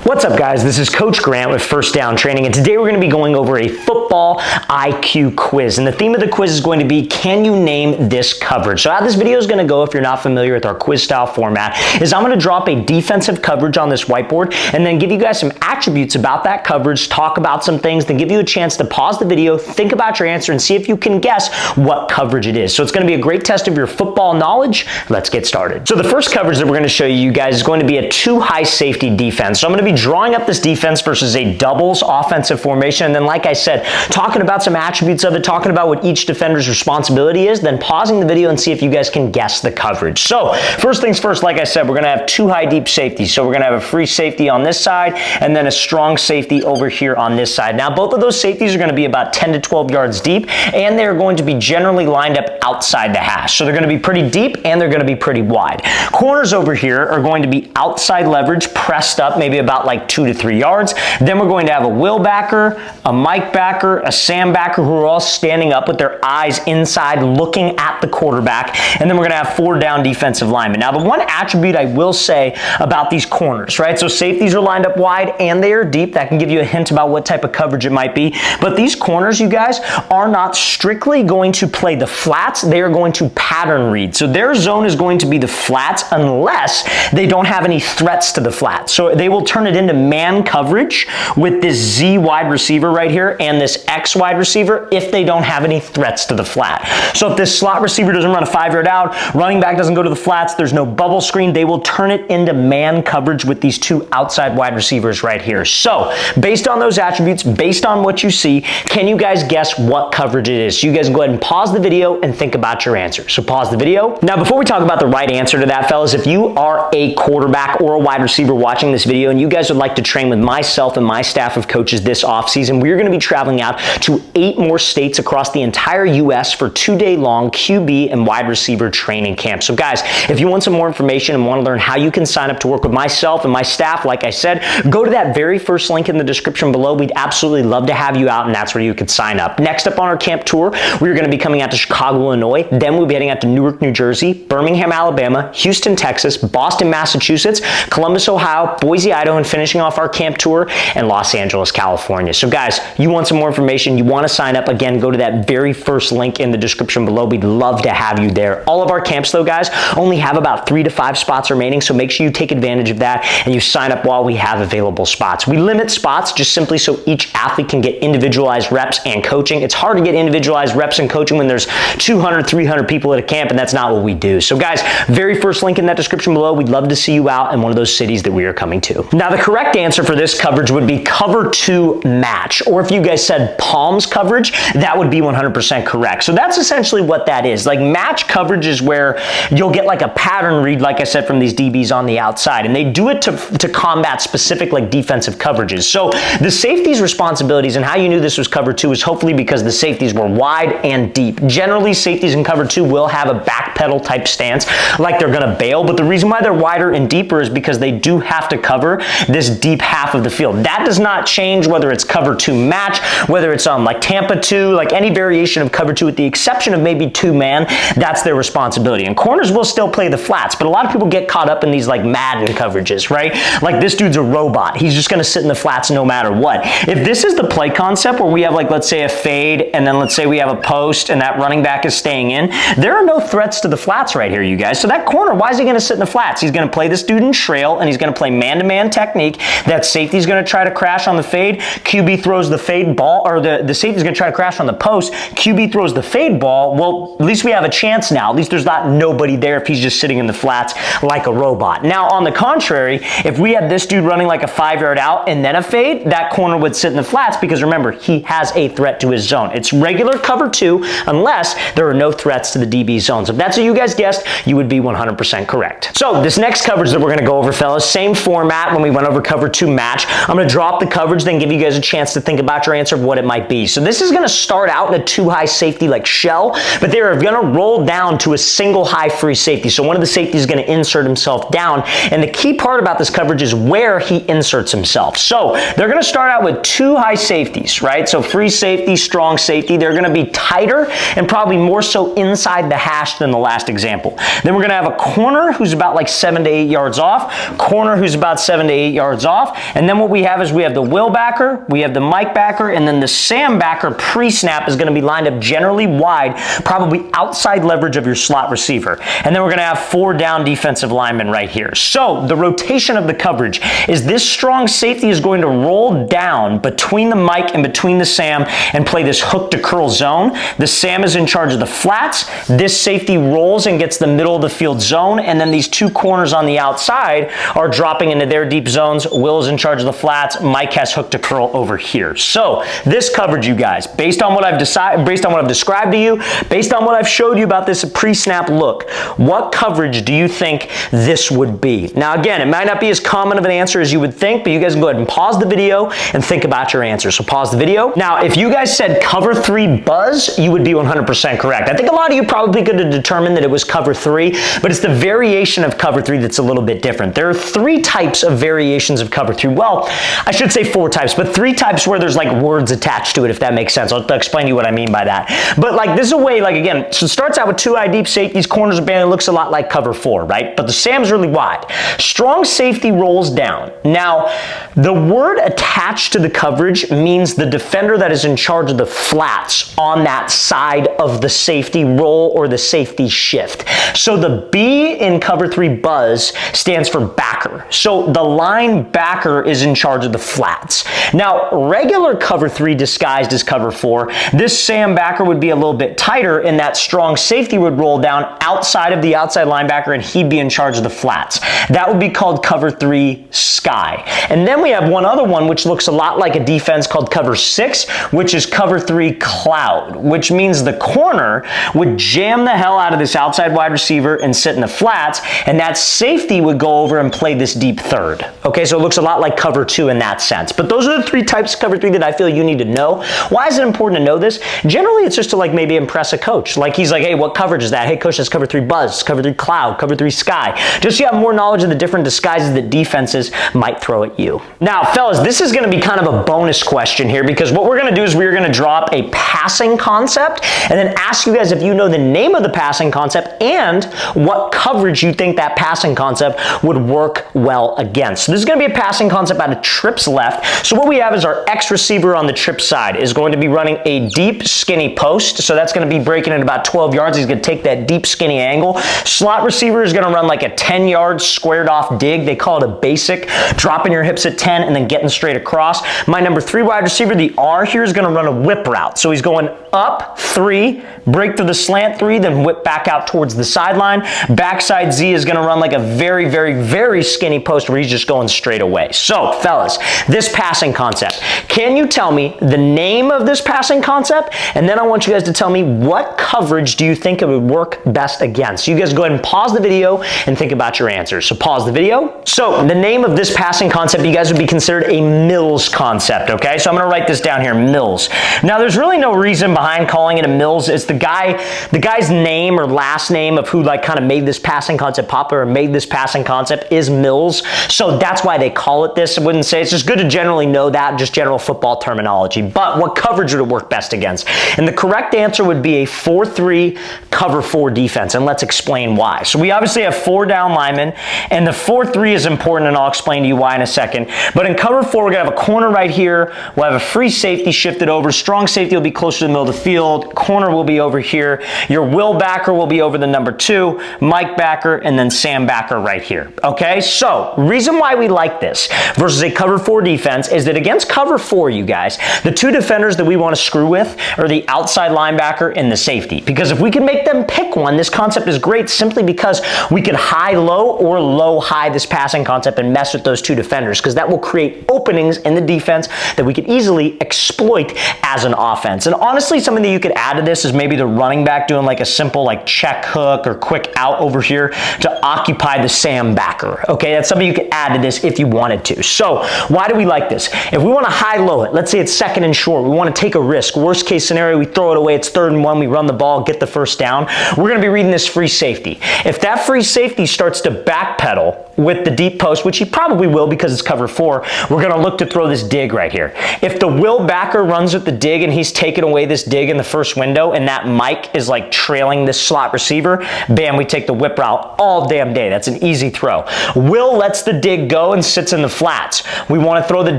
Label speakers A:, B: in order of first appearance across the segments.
A: What's up, guys? This is Coach Grant with First Down Training, and today we're going to be going over a football IQ quiz. And the theme of the quiz is going to be, can you name this coverage? So how this video is going to go, if you're not familiar with our quiz style format, is I'm going to drop a defensive coverage on this whiteboard and then give you guys some attributes about that coverage, talk about some things, then give you a chance to pause the video, think about your answer, and see if you can guess what coverage it is. So it's going to be a great test of your football knowledge. Let's get started. So the first coverage that we're going to show you guys is going to be a two high safety defense. So I'm going to be drawing up this defense versus a doubles offensive formation, and then, like I said, talking about some attributes of it, talking about what each defender's responsibility is, then pausing the video and see if you guys can guess the coverage. So first things first, like I said, we're going to have two high deep safeties. So we're going to have a free safety on this side and then a strong safety over here on this side. Now both of those safeties are going to be about 10 to 12 yards deep, and they're going to be generally lined up outside the hash. So they're going to be pretty deep and they're going to be pretty wide. Corners over here are going to be outside leverage, pressed up maybe about like 2 to 3 yards. Then we're going to have a Will backer, a Mike backer, a Sam backer, who are all standing up with their eyes inside looking at the quarterback. And then we're going to have 4 down defensive linemen. Now the one attribute I will say about these corners, right? So safeties are lined up wide and they are deep. That can give you a hint about what type of coverage it might be. But these corners, you guys, are not strictly going to play the flats. They are going to pattern read. So their zone is going to be the flats unless they don't have any threats to the flats. So they will turn it into man coverage with this Z wide receiver right here and this X wide receiver if they don't have any threats to the flat. So if this slot receiver doesn't run a 5-yard out, running back doesn't go to the flats, there's no bubble screen, they will turn it into man coverage with these two outside wide receivers right here. So based on those attributes, based on what you see, can you guys guess what coverage it is? So you guys go ahead and pause the video and think about your answer. So pause the video. Now before we talk about the right answer to that, fellas, if you are a quarterback or a wide receiver watching this video and you guys would like to train with myself and my staff of coaches this offseason, we're going to be traveling out to 8 more states across the entire U.S. for 2-day-long QB and wide receiver training camp. So guys, if you want some more information and want to learn how you can sign up to work with myself and my staff, like I said, go to that very first link in the description below. We'd absolutely love to have you out, and that's where you could sign up. Next up on our camp tour, we're going to be coming out to Chicago, Illinois. Then we'll be heading out to Newark, New Jersey, Birmingham, Alabama, Houston, Texas, Boston, Massachusetts, Columbus, Ohio, Boise, Idaho, and finishing off our camp tour in Los Angeles, California. So guys, you want some more information, you want to sign up, again, go to that very first link in the description below. We'd love to have you there. All of our camps, though, guys, only have about 3 to 5 spots remaining, so make sure you take advantage of that and you sign up while we have available spots. We limit spots just simply so each athlete can get individualized reps and coaching. It's hard to get individualized reps and coaching when there's 200, 300 people at a camp, and that's not what we do. So guys, very first link in that description below. We'd love to see you out in one of those cities that we are coming to. Now, the correct answer for this coverage would be cover 2 match, or if you guys said palms coverage, that would be 100% correct. So that's essentially what that is. Like, match coverage is where you'll get like a pattern read, like I said, from these DBs on the outside, and they do it to combat specific like defensive coverages. So the safety's responsibilities and how you knew this was cover 2 is hopefully because the safeties were wide and deep. Generally, safeties in cover 2 will have a backpedal type stance, like they're going to bail, but the reason why they're wider and deeper is because they do have to cover this deep half of the field. That does not change whether it's cover 2 match, whether it's like Tampa 2, like any variation of cover 2 with the exception of maybe 2-man, that's their responsibility. And corners will still play the flats, but a lot of people get caught up in these like Madden coverages, right? Like, this dude's a robot. He's just going to sit in the flats no matter what. If this is the play concept where we have, like, let's say a fade, and then let's say we have a post and that running back is staying in, there are no threats to the flats right here, you guys. So that corner, why is he going to sit in the flats? He's going to play this dude in trail, and he's going to play man-to-man technique. That safety's going to try to crash on the fade. QB throws the fade ball, or the safety's going to try to crash on the post. QB throws the fade ball. Well, at least we have a chance now. At least there's not nobody there if he's just sitting in the flats like a robot. Now, on the contrary, if we had this dude running like a 5-yard out and then a fade, that corner would sit in the flats because, remember, he has a threat to his zone. It's regular cover 2 unless there are no threats to the DB zone. So if that's what you guys guessed, you would be 100% correct. So this next coverage that we're going to go over, fellas, same format when we went over cover 2 match. I'm going to drop the coverage, then give you guys a chance to think about your answer of what it might be. So this is going to start out in a 2 high safety like shell, but they're going to roll down to a single high free safety. So one of the safeties is going to insert himself down, and the key part about this coverage is where he inserts himself. So they're going to start out with 2 high safeties, right? So free safety, strong safety. They're going to be tighter and probably more so inside the hash than the last example. Then we're going to have a corner who's about like 7 to 8 yards off, corner who's about 7 to 8 8 yards off. And then what we have is we have the Will backer, we have the Mike backer, and then the Sam backer pre-snap is going to be lined up generally wide, probably outside leverage of your slot receiver. And then we're going to have 4 down defensive linemen right here. So the rotation of the coverage is this strong safety is going to roll down between the Mike and between the Sam and play this hook to curl zone. The Sam is in charge of the flats. This safety rolls and gets the middle of the field zone, and then these 2 corners on the outside are dropping into their deep zones. Will is in charge of the flats. Mike has hook to curl over here. So this coverage, you guys, based on what I've described to you, based on what I've showed you about this pre-snap look, what coverage do you think this would be? Now again, it might not be as common of an answer as you would think, but you guys can go ahead and pause the video and think about your answer. So pause the video. Now, if you guys said cover 3 buzz, you would be 100% correct. I think a lot of you probably could have determined that it was cover 3, but it's the variation of cover 3 that's a little bit different. There are 3 types of variations of cover 3. Well, I should say 4 types, but 3 types where there's like words attached to it, if that makes sense. I'll explain to you what I mean by that. But like this is a way, like again, so it starts out with 2 eye deep safeties, corners are banded, looks a lot like cover 4, right? But the Sam's really wide. Strong safety rolls down. Now, the word attached to the coverage means the defender that is in charge of the flats on that side of the safety roll or the safety shift. So the B in cover 3 buzz stands for backer. So the line backer is in charge of the flats. Now, regular cover 3 disguised as cover 4, this Sam backer would be a little bit tighter, and that strong safety would roll down outside of the outside linebacker, and he'd be in charge of the flats. That would be called cover 3 sky. And then we have one other one which looks a lot like a defense called cover 6, which is cover 3 cloud, which means the corner would jam the hell out of this outside wide receiver and sit in the flats, and that safety would go over and play this deep third. Okay, so it looks a lot like cover 2 in that sense. But those are the 3 types of cover 3 that I feel you need to know. Why is it important to know this? Generally, it's just to like maybe impress a coach. Like he's like, hey, what coverage is that? Hey, coach, that's cover 3 buzz, cover 3 cloud, cover 3 sky. Just so you have more knowledge of the different disguises that defenses might throw at you. Now, fellas, this is going to be kind of a bonus question here, because what we're going to do is we're going to drop a passing concept and then ask you guys if you know the name of the passing concept and what coverage you think that passing concept would work well against. So this is going to be a passing concept out of trips left. So what we have is our X receiver on the trip side is going to be running a deep skinny post. So that's going to be breaking at about 12 yards. He's going to take that deep skinny angle. Slot receiver is going to run like a 10-yard squared off dig. They call it a basic, dropping your hips at 10 and then getting straight across. My number 3 wide receiver, the R here, is going to run a whip route. So he's going up 3, break through the slant 3, then whip back out towards the sideline. Backside Z is going to run like a very, very, very skinny post where he's just going straight away. So, fellas, this passing concept. Can you tell me the name of this passing concept? And then I want you guys to tell me what coverage do you think it would work best against. So you guys go ahead and pause the video and think about your answers. So pause the video. So the name of this passing concept, you guys would be considered a Mills concept, okay? So I'm going to write this down here, Mills. Now, there's really no reason behind calling it a Mills. It's the guy's name or last name of who like kind of made this passing concept popular or made this passing concept is Mills. So that's why they call it this. I wouldn't say, it's just good to generally know that, just general football terminology. But what coverage would it work best against? And the correct answer would be a 4-3 cover 4 defense, and let's explain why. So we obviously have 4 down linemen, and the 4-3 is important, and I'll explain to you why in a second. But in cover 4, we're going to have a corner right here. We'll have a free safety shifted over. Strong safety will be closer to the middle of the field. Corner will be over here. Your Will backer will be over the number 2, Mike backer, and then Sam backer right here. Okay, so reason why we like this versus a cover 4 defense is that against cover 4, you guys, the 2 defenders that we want to screw with are the outside linebacker and the safety. Because if we can make them pick one, this concept is great simply because we can high-low or low-high this passing concept and mess with those 2 defenders, because that will create openings in the defense that we could easily exploit as an offense. And honestly, something that you could add to this is maybe the running back doing like a simple like check hook or quick out over here to occupy the Sam backer. Okay, that's something you could add to this if you wanted to. So why do we like this? If we want to high-low it, let's say it's 2nd and short, we want to take a risk. Worst case scenario, we throw it away, it's 3rd and 1, we run the ball, get the first down. We're going to be reading this free safety. If that free safety starts to backpedal with the deep post, which he probably will because it's cover 4, we're going to look to throw this dig right here. If the Will backer runs with the dig and he's taking away this dig in the first window and that Mike is like trailing this slot receiver, bam, we take the whip route all damn day. That's an easy throw. Will lets the dig go go and sits in the flats. We want to throw the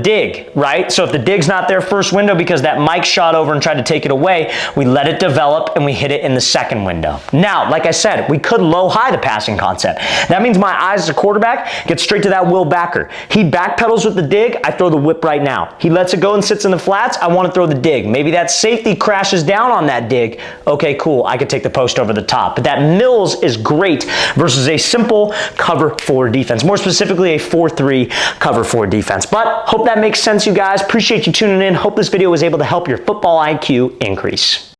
A: dig, right? So if the dig's not there first window because that Mike shot over and tried to take it away, we let it develop and we hit it in the second window. Now, like I said, we could low-high the passing concept. That means my eyes as a quarterback get straight to that Will backer. He backpedals with the dig, I throw the whip right now. He lets it go and sits in the flats, I want to throw the dig. Maybe that safety crashes down on that dig. Okay, cool, I could take the post over the top. But that Mills is great versus a simple cover 4 defense, more specifically a 4-3 cover 4 defense. But hope that makes sense, you guys. Appreciate you tuning in. Hope this video was able to help your football IQ increase.